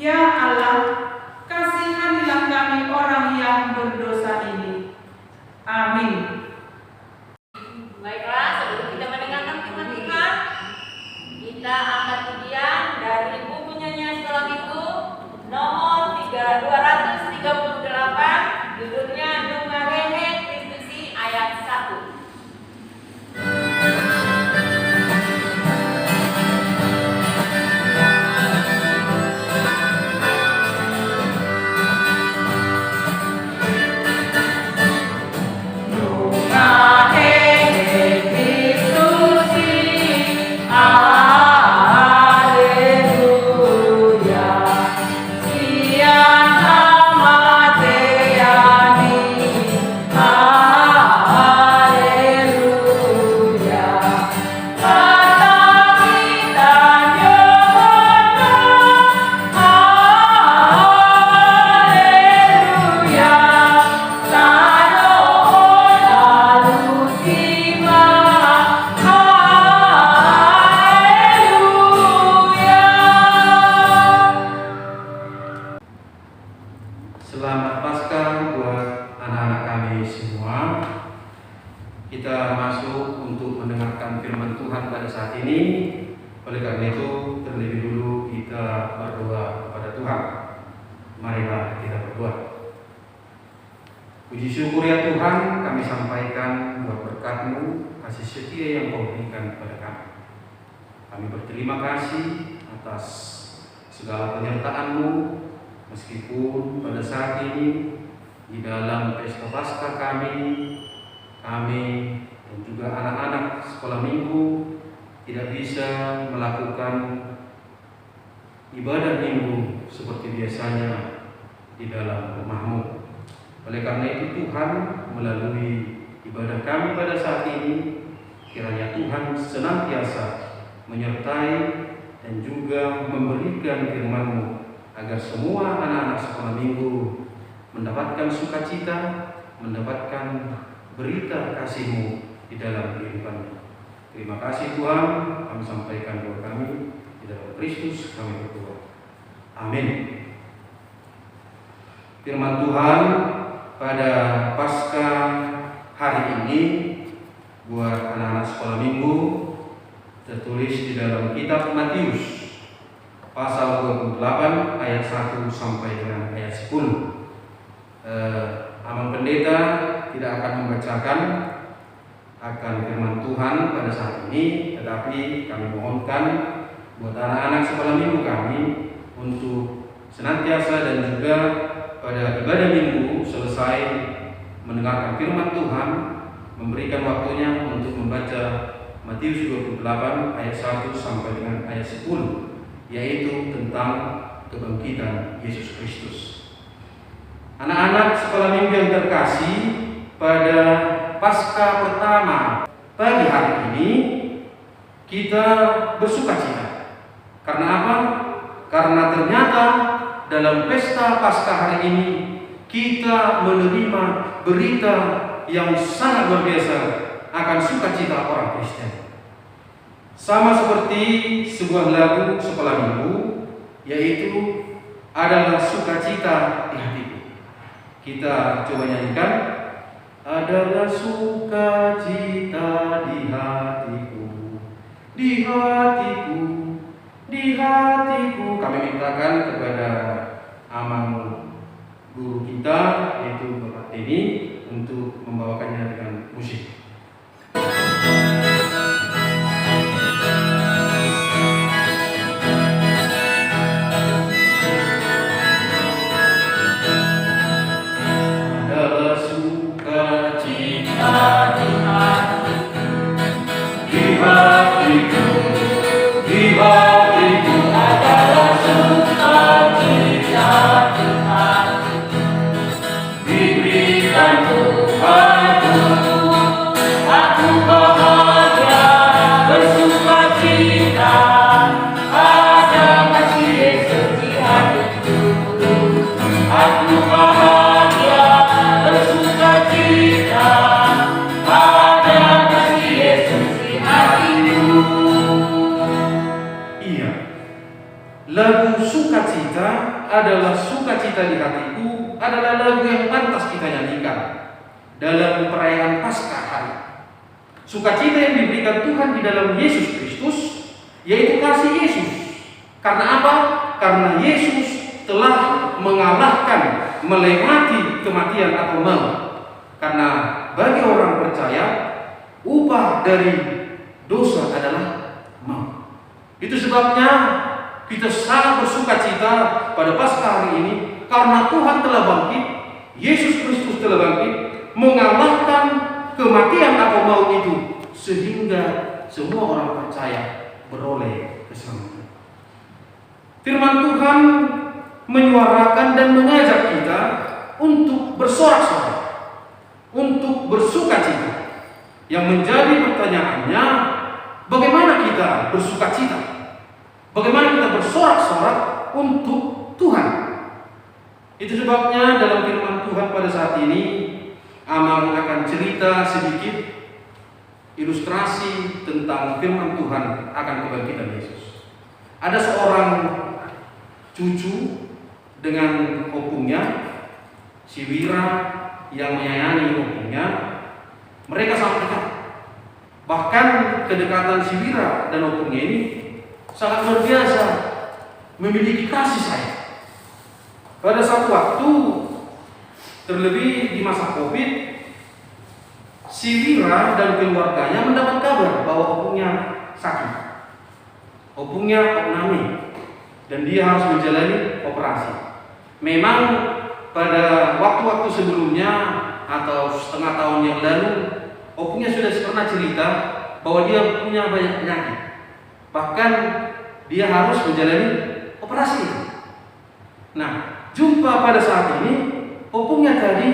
Ya Allah, kasihanilah kami orang yang berdosa ini. Amin. Baiklah, sebelum kita mendengarkan firman Tuhan, kita angkat pujian dari buku nyanyian sekolah minggu nomor 238, judulnya Nungahehe Kristusi ayat 1. Selamat Paskah buat anak-anak kami semua. Kita masuk untuk mendengarkan firman Tuhan pada saat ini. Oleh karena itu, terlebih dulu kita berdoa kepada Tuhan. Marilah kita berdoa. Puji syukur ya Tuhan, kami sampaikan buat berkat-Mu, kasih setia yang Kau berikan kepada kami. Kami berterima kasih atas segala penyertaan-Mu, meskipun pada saat ini di dalam pesta Paskah kami dan juga anak-anak sekolah minggu tidak bisa melakukan ibadah minggu seperti biasanya di dalam rumah-Mu. Oleh karena itu Tuhan, melalui ibadah kami pada saat ini, kiranya Tuhan senantiasa menyertai dan juga memberikan firman-Mu, agar semua anak-anak sekolah minggu mendapatkan sukacita, mendapatkan berita kasih-Mu di dalam kehidupannya. Terima kasih Tuhan, kami sampaikan doa kami di dalam Kristus kami berdoa. Amin. Firman Tuhan pada Paskah hari ini buat anak-anak sekolah minggu tertulis di dalam kitab Matius pasal 28 ayat 1 sampai dengan ayat 10. Amang Pendeta tidak akan membacakan akan firman Tuhan pada saat ini, tetapi kami mohonkan buat anak-anak sekolah minggu kami untuk senantiasa dan juga pada ibadah minggu selesai mendengarkan firman Tuhan, memberikan waktunya untuk membaca Matius 28 ayat 1 sampai dengan ayat 10, yaitu tentang kebangkitan Yesus Kristus. Anak-anak sekolah minggu yang terkasih, pada Paskah pertama pagi hari ini kita bersukacita. Karena apa? Karena ternyata dalam pesta Paskah hari ini kita menerima berita yang sangat luar biasa akan sukacita orang Kristen. Sama seperti sebuah lagu sekolah minggu, yaitu adalah sukacita di hatiku. Kita coba nyanyikan. Adalah sukacita di hatiku, di hatiku, di hatiku. Kami mintakan kepada amang guru kita, yaitu Bapak Denny, untuk membawakannya dengan musik. Diberikan Tuhan adalah sukacita di hatiku adalah lagu yang pantas kita nyanyikan dalam perayaan Paskah hari. Sukacita yang diberikan Tuhan di dalam Yesus Kristus, yaitu kasih Yesus. Karena apa? Karena Yesus telah mengalahkan, melewati kematian atau maut. Karena bagi orang percaya, upah dari dosa adalah maut. Itu sebabnya kita sangat bersukacita pada Paskah hari ini, karena Tuhan telah bangkit, Yesus Kristus telah bangkit, mengalahkan kematian atau maut itu, sehingga semua orang percaya beroleh keselamatan. Firman Tuhan menyuarakan dan mengajak kita untuk bersorak-sorak, untuk bersukacita. Yang menjadi pertanyaannya, bagaimana kita bersukacita? Bagaimana kita bersorak-sorak untuk Tuhan? Itu sebabnya dalam firman Tuhan pada saat ini, Amang akan cerita sedikit ilustrasi tentang firman Tuhan akan kebangkitan Yesus. Ada seorang cucu dengan opungnya, si Wira yang menyayangi opungnya. Mereka sangat dekat. Bahkan kedekatan si Wira dan opungnya ini sangat luar biasa, memiliki kasih sayang. Pada suatu waktu, terlebih di masa Covid, si Wira dan keluarganya mendapat kabar bahwa opungnya sakit. Opungnya opname dan dia harus menjalani operasi. Memang pada waktu-waktu sebelumnya atau setengah tahun yang lalu, opungnya sudah pernah cerita bahwa dia punya banyak penyakit. Bahkan dia harus menjalani operasi. Nah, jumpa pada saat ini, opungnya tadi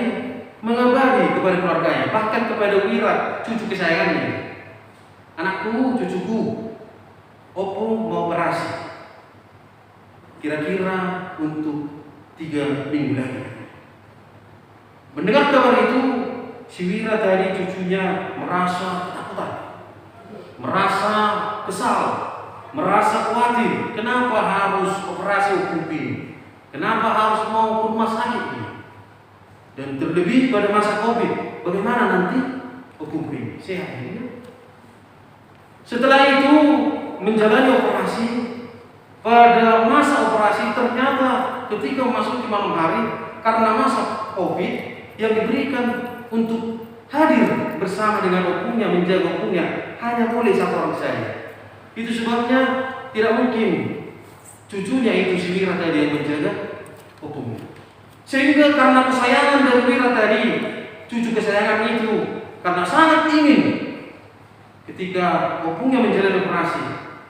mengabari kepada keluarganya, bahkan kepada Wira, cucu kesayangannya. Anakku, cucuku, opung mau operasi. Kira-kira untuk 3 minggu lagi. Mendengar kabar itu, si Wira tadi cucunya merasa ketakutan, merasa kesal, merasa khawatir. Kenapa harus operasi opung ini? Kenapa harus mau ke rumah sakit ini? Dan terlebih pada masa Covid, bagaimana nanti opung ini sehat ini? Setelah itu menjalani operasi. Pada masa operasi ternyata ketika memasuki malam hari, karena masa Covid yang diberikan untuk hadir bersama dengan opungnya, menjaga opungnya, hanya boleh 1 orang saja. Itu sebabnya tidak mungkin cucunya itu si Wira tadi yang menjaga opungnya. Sehingga karena kesayangan dari Wira tadi, cucu kesayangan itu, karena sangat ingin ketika opungnya menjalani operasi,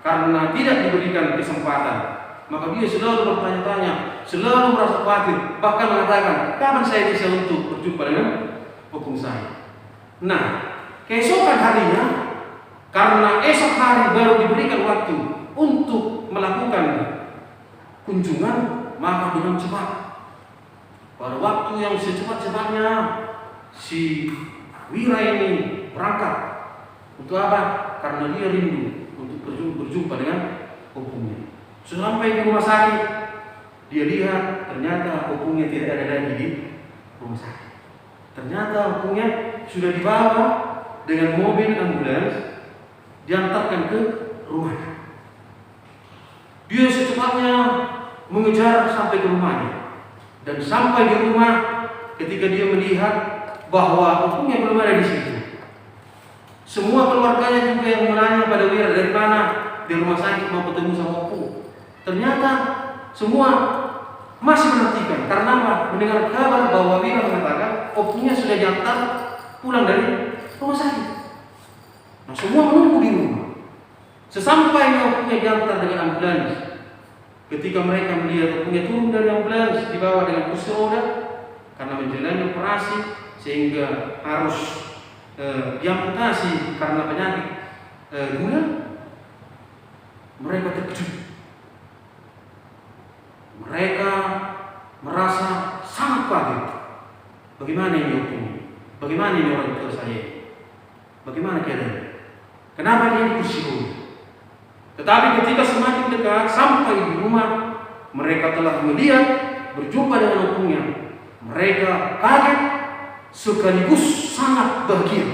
karena tidak diberikan kesempatan, maka dia selalu bertanya-tanya, selalu merasa khawatir, bahkan mengatakan, kapan saya bisa untuk berjumpa dengan opung saya? Nah, keesokan harinya, karena esok hari baru diberikan waktu untuk melakukan kunjungan, maka dengan cepat, pada waktu yang secepat-cepatnya, si Wira ini berangkat. Untuk apa? Karena dia rindu untuk berjumpa dengan opungnya. Sampai di rumah sakit, dia lihat ternyata opungnya tidak ada lagi di rumah sakit. Ternyata opungnya sudah dibawa dengan mobil ambulans, diantarkan ke rumahnya. Dia secepatnya mengejar sampai ke rumahnya. Dan sampai di rumah, ketika dia melihat bahwa opungnya belum ada di situ, semua keluarganya juga yang menanya pada Wira, dari mana? Di rumah sakit mau ketemu sama opung. Ternyata semua masih menantikan. Karena apa? Mendengar kabar bahwa Wira mengatakan opungnya sudah diantar pulang dari rumah sakit. Nah, semua menunggu di rumah. Sesampainya opungnya diantar dengan ambulans, ketika mereka melihat opungnya turun dari ambulans, dibawa dengan kursi roda karena menjalani operasi, sehingga harus diamputasi karena penyakit gula, mereka terkejut. Mereka merasa sangat kaget. Bagaimana ini opung? Bagaimana ini orang tua saya? Bagaimana keadaannya? Kenapa dia di kursi roda? Tetapi ketika semakin dekat sampai di rumah, mereka telah melihat berjumpa dengan opungnya, mereka kaget sekaligus sangat bahagia.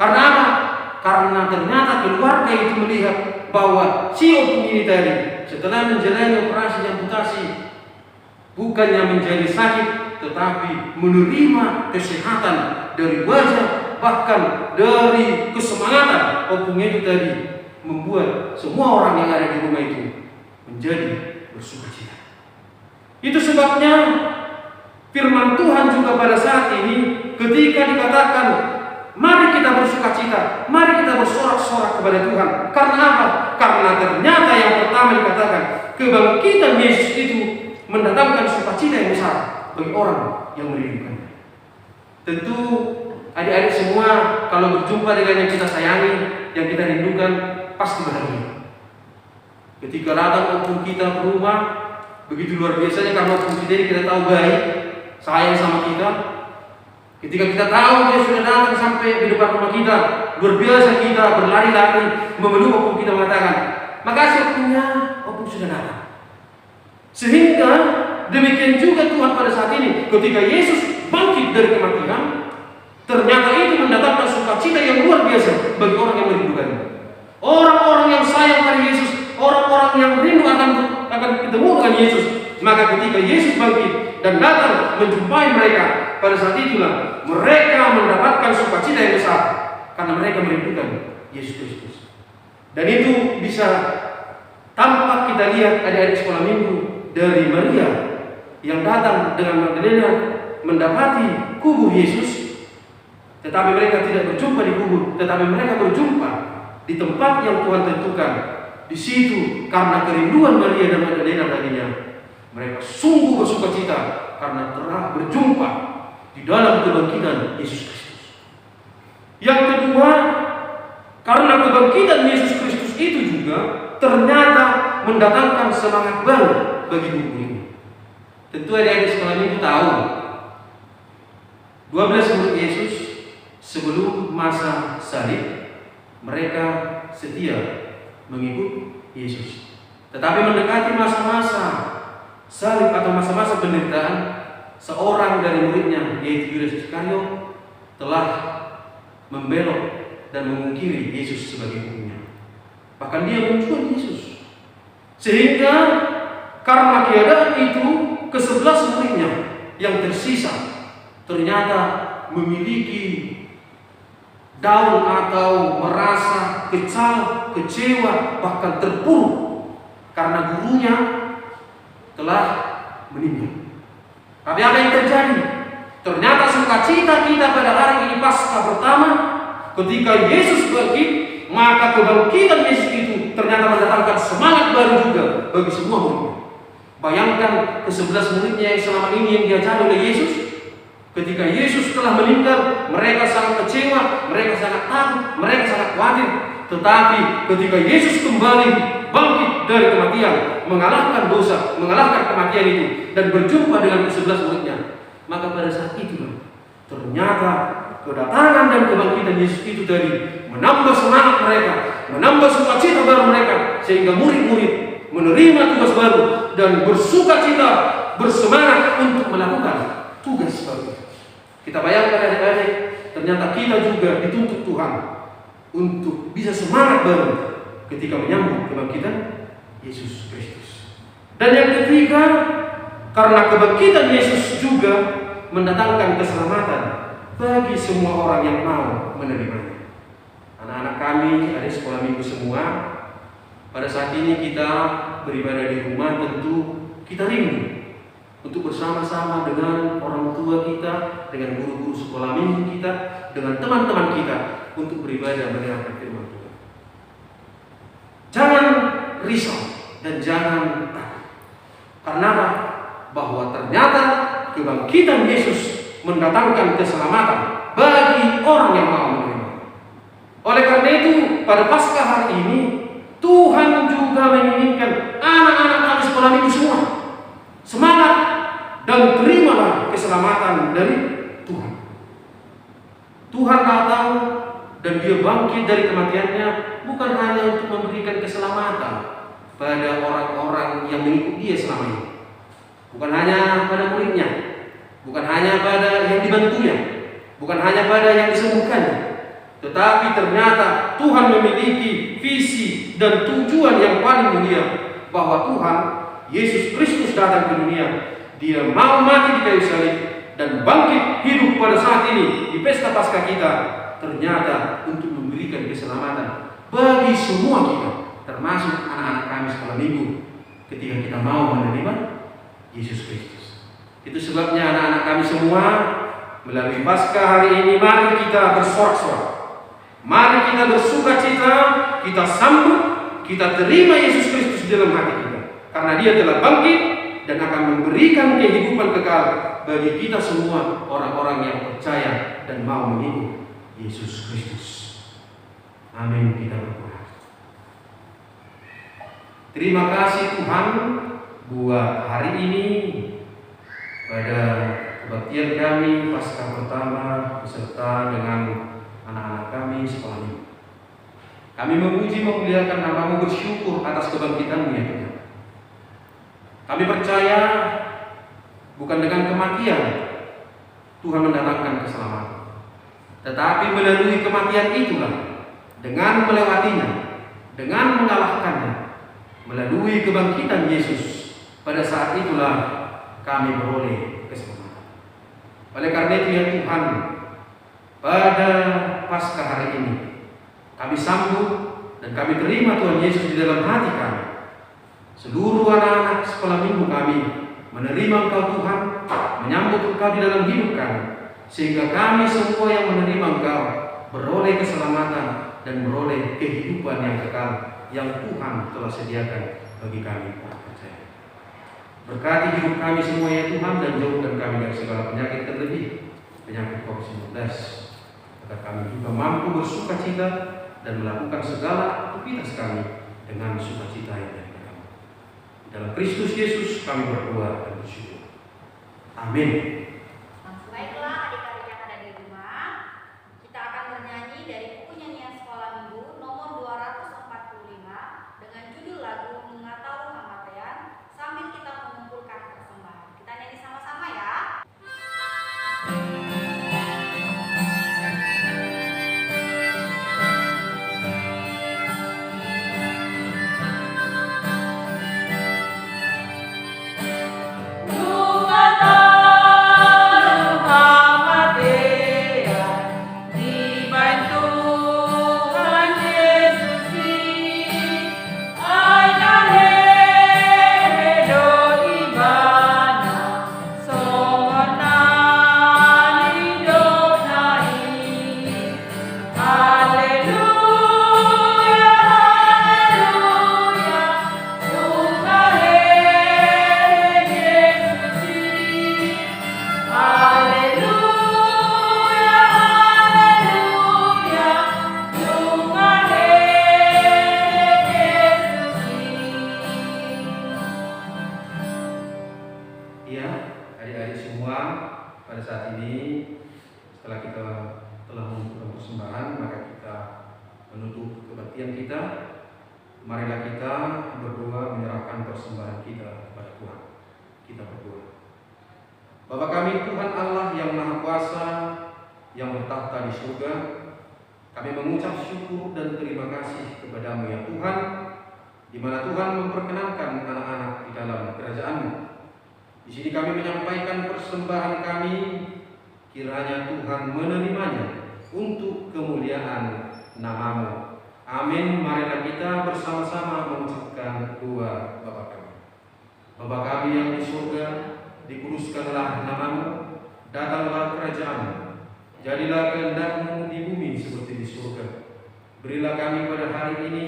Karena apa? Karena ternyata keluarga itu melihat bahwa si opung ini tadi setelah menjalani operasi amputasi bukannya menjadi sakit, tetapi menerima kesehatan dari wajah, bahkan dari kesemangatan opungnya itu tadi, membuat semua orang yang ada di rumah itu menjadi bersukacita. Itu sebabnya firman Tuhan juga pada saat ini ketika dikatakan mari kita bersukacita, mari kita bersorak-sorak kepada Tuhan. Karena apa? Karena ternyata yang pertama dikatakan kebangkitan Yesus itu mendatangkan sukacita yang besar bagi orang yang merindukannya. Tentu adik-adik semua kalau berjumpa dengan yang kita sayangi, yang kita rindukan, pasti bahagia. Ketika datang opung kita ke rumah, begitu luar biasanya karena opung kita ini kita tahu baik, sayang sama kita. Ketika kita tahu dia sudah datang sampai di depan rumah kita, luar biasa kita berlari-lari memeluk opung kita, mengatakan, makasih opungnya, opung sudah datang. Sehingga demikian juga Tuhan pada saat ini, ketika Yesus bangkit dari kematian, ternyata itu mendatangkan sukacita yang luar biasa bagi orang yang merindukannya. Orang-orang yang sayang pada Yesus, orang-orang yang rindu akan ketemu dengan Yesus, maka ketika Yesus bangkit dan datang menjumpai mereka, pada saat itulah mereka mendapatkan sukacita yang besar karena mereka merindukan Yesus Kristus. Dan itu bisa tampak kita lihat adik-adik sekolah minggu dari Maria yang datang dengan Magdalena mendapati kubur Yesus, tetapi mereka tidak berjumpa di kubur, tetapi mereka berjumpa di tempat yang Tuhan tentukan. Di situ karena kerinduan Maria dan Magdalena tadinya, mereka sungguh bersukacita karena telah berjumpa di dalam kebangkitan Yesus Kristus. Yang kedua, karena kebangkitan Yesus Kristus itu juga ternyata mendatangkan semangat baru bagi kubur ini. Tentu adik-adik sekolah ini tahu 12 murid Yesus sebelum masa salib mereka setia mengikut Yesus. Tetapi mendekati masa-masa salib atau masa-masa penderitaan, seorang dari muridnya yaitu Yudas Iskariot telah membelok dan memungkiri Yesus sebagai gurunya. Bahkan dia menjual Yesus. Sehingga karena keadaan itu, ke-11 muridnya yang tersisa ternyata memiliki down atau merasa kesal, kecewa, bahkan terpuruk karena gurunya telah meninggal. Tapi apa yang terjadi? Ternyata sukacita kita pada hari ini Paskah pertama ketika Yesus bangkit, maka kebangkitan Yesus itu ternyata mendatangkan semangat baru juga bagi semua muridnya. Bayangkan ke-11 muridnya yang selama ini yang diajari oleh Yesus, ketika Yesus telah meninggal, mereka sangat kecewa, mereka sangat takut, mereka sangat khawatir. Tetapi ketika Yesus kembali bangkit dari kematian, mengalahkan dosa, mengalahkan kematian itu, dan berjumpa dengan ke-11 muridnya, maka pada saat itu ternyata kedatangan dan kebangkitan Yesus itu tadi menambah semangat mereka, menambah sukacita baru mereka, sehingga murid-murid menerima tugas baru dan bersukacita, bersemangat untuk melakukan tugas baru. Kita bayangkan adik-adik, ternyata kita juga dituntut Tuhan untuk bisa semangat baru ketika menyambut kebangkitan Yesus Kristus. Dan yang ketiga, karena kebangkitan Yesus juga mendatangkan keselamatan bagi semua orang yang mau menerimanya. Anak-anak kami, adik sekolah minggu semua, pada saat ini kita beribadah di rumah, tentu kita rindu untuk bersama-sama dengan orang tua kita, dengan guru-guru sekolah minggu kita, dengan teman-teman kita untuk beribadah mendengarkan firman Tuhan. Jangan risau dan jangan takut. Karena apa? Bahwa ternyata kebangkitan Yesus mendatangkan keselamatan bagi orang yang mau menerima. Oleh karena itu, pada Paskah hari ini Tuhan juga menginginkan anak-anak kami sekolah minggu semua semangat dan terimalah keselamatan dari Tuhan. Tuhan datang dan dia bangkit dari kematiannya bukan hanya untuk memberikan keselamatan, pada orang-orang yang mengikuti Dia selama ini. Bukan hanya pada muridnya, bukan hanya pada yang dibantunya, bukan hanya pada yang disembuhkannya, tetapi ternyata Tuhan memiliki visi dan tujuan yang paling mulia, bahwa Tuhan Yesus Kristus datang ke dunia. Dia mau mati di kayu salib dan bangkit hidup pada saat ini di pesta Paskah kita, ternyata untuk memberikan keselamatan bagi semua kita, termasuk anak-anak kami sekolah minggu, ketika kita mau menerima Yesus Kristus. Itu sebabnya anak-anak kami semua, melalui Paskah hari ini, mari kita bersorak-sorak, mari kita bersukacita, kita sambut, kita terima Yesus Kristus dalam hati kita, karena Dia telah bangkit dan akan memberikan kehidupan kekal bagi kita semua, orang-orang yang percaya dan mau mengikut Yesus Kristus. Amin. Kita berdoa. Terima kasih Tuhan buat hari ini, pada kebaktian kami Paskah pertama beserta dengan anak-anak kami sekolah ini. Kami memuji memuliakan nama-Mu, bersyukur atas kebangkitan-Mu ya Tuhan. Kami percaya bukan dengan kematian Tuhan mendatangkan keselamatan, tetapi melalui kematian itulah, dengan melewatinya, dengan mengalahkannya, melalui kebangkitan Yesus, pada saat itulah kami beroleh keselamatan. Oleh karena itu ya Tuhan, pada Paskah hari ini kami sambut dan kami terima Tuhan Yesus di dalam hati kami. Seluruh anak-anak sekolah minggu kami menerima Engkau Tuhan, menyambut Engkau di dalam hidup kami, sehingga kami semua yang menerima Engkau beroleh keselamatan dan beroleh kehidupan yang kekal yang Tuhan telah sediakan bagi kami para percaya. Berkati hidup kami semua ya Tuhan, dan jauhkan kami dari segala penyakit, terlebih penyakit COVID-19, agar kami juga mampu bersukacita dan melakukan segala aktivitas kami dengan sukacita yang dari Kami. Dalam Kristus Yesus kami berdoa dan bersyukur. Amin. Baiklah adik-adik yang ada di rumah, kita akan bernyanyi dari buku nyanyian sekolah minggu nomor 245 dengan judul lagu Mengatalu Hamatean, sambil kita mengumpulkan persembahan. Kita nyanyi sama-sama ya. Bapa kami Tuhan Allah yang Maha Kuasa, yang bertahta di surga, kami mengucap syukur dan terima kasih kepada-Mu ya Tuhan, di mana Tuhan memperkenankan anak-anak di dalam kerajaan-Mu. Di sini kami menyampaikan persembahan kami, kiranya Tuhan menerimanya untuk kemuliaan nama-Mu. Amin. Marilah kita bersama-sama mengucapkan doa Bapa kami. Bapa kami yang di surga, dikuduskanlah nama-Mu, datanglah kerajaan-Mu, jadilah kehendak-Mu di bumi seperti di surga. Berilah kami pada hari ini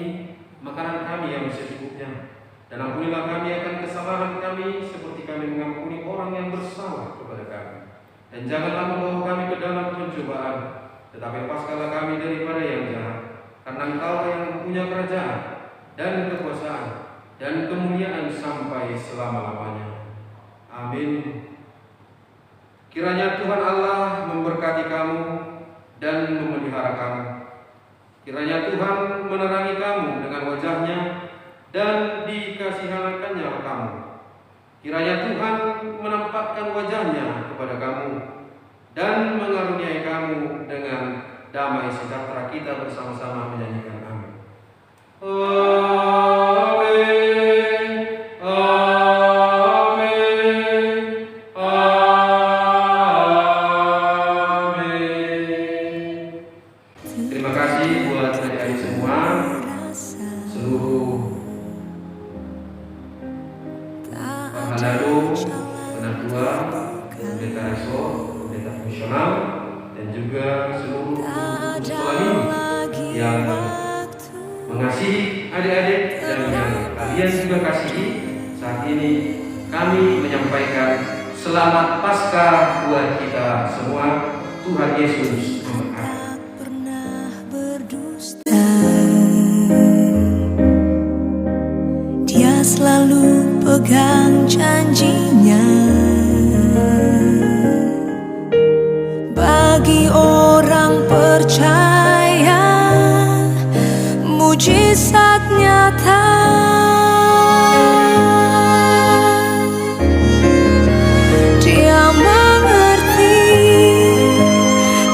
makanan kami yang secukupnya, dan ampunilah kami akan kesalahan kami seperti kami mengampuni orang yang bersalah kepada kami. Dan janganlah membawa kami ke dalam pencobaan, tetapi lepaskanlah kami daripada yang jahat, karena Engkau yang mempunyai kerajaan dan kekuasaan dan kemuliaan sampai selama-lamanya. Amin. Kiranya Tuhan Allah memberkati kamu dan memelihara kamu. Kiranya Tuhan menerangi kamu dengan wajah-Nya dan dikasihanakannya kamu. Kiranya Tuhan menampakkan wajahnya kepada kamu dan mengaruniai kamu dengan damai sejahtera. Kita bersama-sama menyanyikan amin. Amin, amin, amin. Terima kasih buat adik-adik semua, seluruh Lalu penatua, pendeta reso, pendeta fungsional, dan juga seluruh sekolah ini yang mengasihi adik-adik dan yang kalian juga kasihi. Saat ini kami menyampaikan selamat Paskah buat kita semua. Tuhan Yesus memberkati. Dia selalu pegang janjinya. Bagi orang percaya, mujizat nyata. Dia mengerti,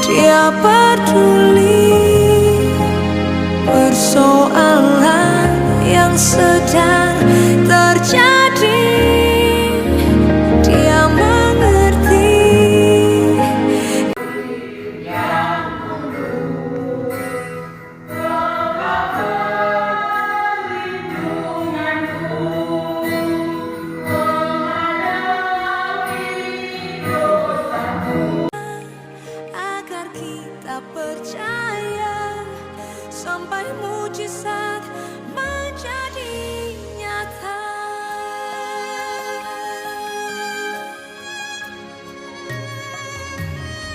dia peduli persoalan yang sedang terjadi. Dia mengerti. Agar kita percaya sampai mujizat